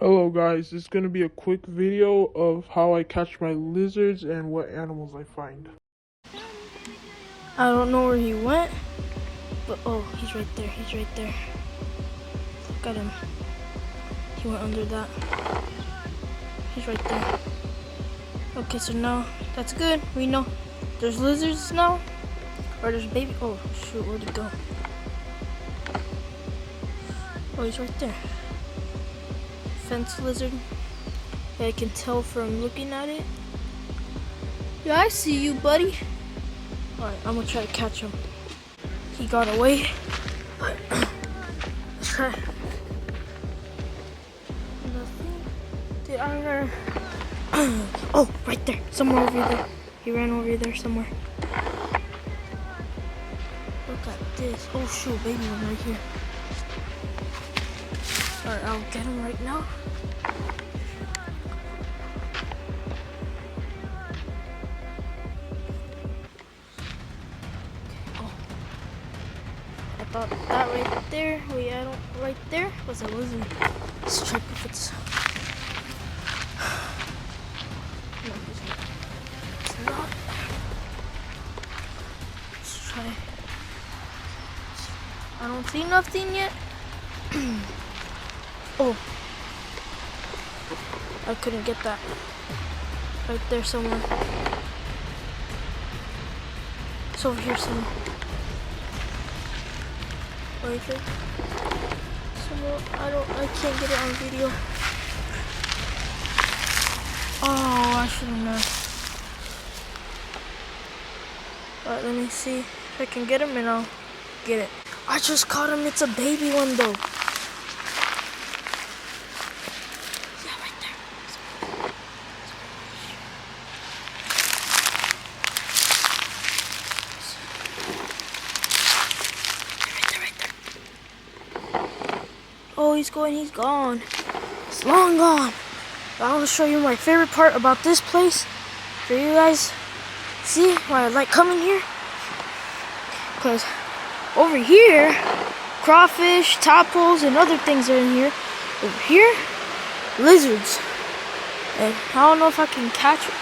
Hello guys, this is going to be a quick video of how I catch my lizards and what animals I find. I don't know where he went, but oh, he's right there, Look at him. He went under that. He's right there. Okay, so now, that's good. We know there's lizards now, or there's baby. Oh shoot, where'd he go? Oh, he's right there. Fence lizard. Yeah, I can tell from looking at it. Yeah, I see you, buddy. Alright, I'm gonna try to catch him. He got away. Let's try. Nothing. Did I ever... Oh, right there. Somewhere over there. He ran over there somewhere. Look at this. Oh shoot, baby one right here. Alright, I'll get him right now. I thought that right there, right there was a lizard. Let's check if it's... No, it's not. Let's try. I don't see nothing yet. Oh. I couldn't get that. Right there somewhere. It's over here somewhere. Where is it? Somewhere, I can't get it on video. Oh, I should have known. Alright, let me see if I can get him and I'll get it. I just caught him. It's a baby one though. Yeah, right there. Right there. Oh, he's gone. It's long gone. But I want to show you my favorite part about this place. For you guys, see why I like coming here? Because over here, crawfish, tadpoles, and other things are in here. Over here, lizards. And I don't know if I can catch it.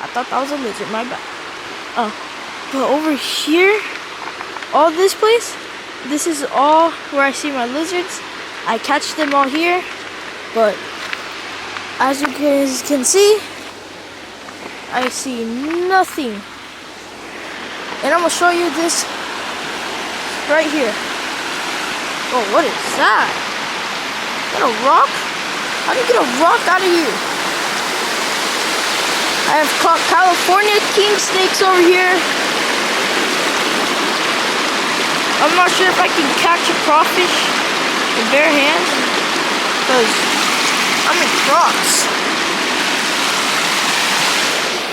I thought that was a lizard, my bad. Oh, but over here, all this place, this is all where I see my lizards. I catch them all here, but as you guys can see, I see nothing. And I'm gonna show you this right here. Oh, what is that? Is that a rock? How do you get a rock out of here? I have caught California king snakes over here. I'm not sure if I can catch a crawfish with bare hands because I'm in Crocs.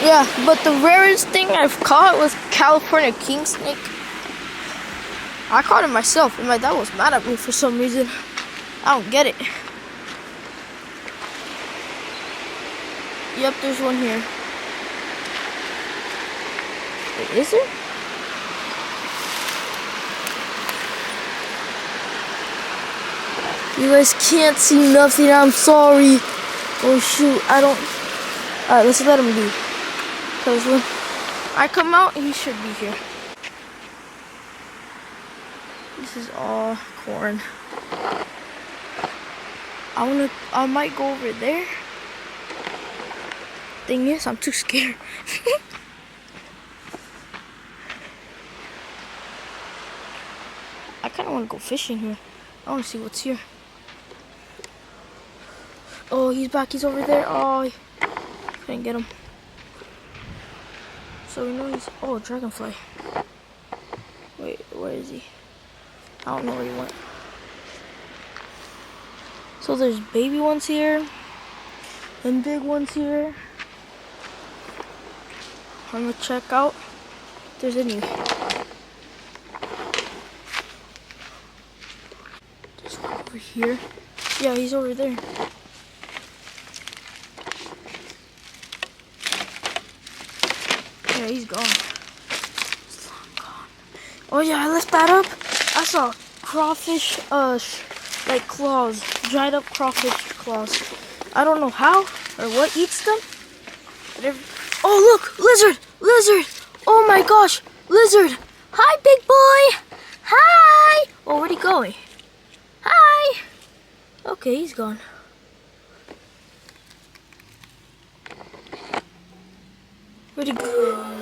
Yeah, but the rarest thing I've caught was California king snake. I caught it myself, and my dad was mad at me for some reason. I don't get it. Yep, there's one here. Wait, is there? You guys can't see nothing, I'm sorry. Oh shoot, I don't... Alright, let's let him be. Because when I come out, he should be here. This is all corn. I might go over there. Thing is, I'm too scared. I kind of want to go fishing here. I want to see what's here. Oh, he's back. He's over there. Oh, couldn't get him. So we know he's... Oh, dragonfly. Wait, where is he? I don't know where he went. So there's baby ones here. And big ones here. I'm gonna check out if there's any. There's one over here. Yeah, he's over there. Yeah, he's gone. It's long gone. Oh yeah, I left that up. I saw crawfish, like claws, dried up crawfish claws. I don't know how or what eats them. Oh look, lizard, lizard. Oh my gosh, lizard. Hi, big boy. Hi. Oh, where'd he go? Hi. Okay, he's gone. Where'd he go?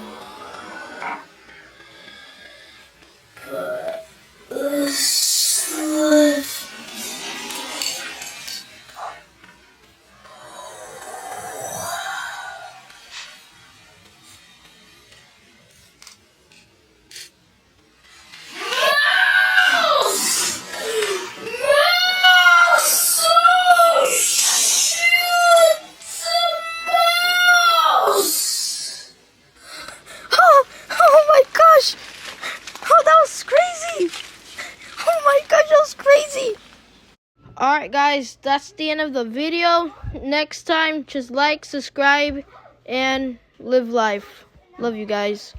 Alright guys, that's the end of the video. Next time, just like, subscribe, and live life. Love you guys.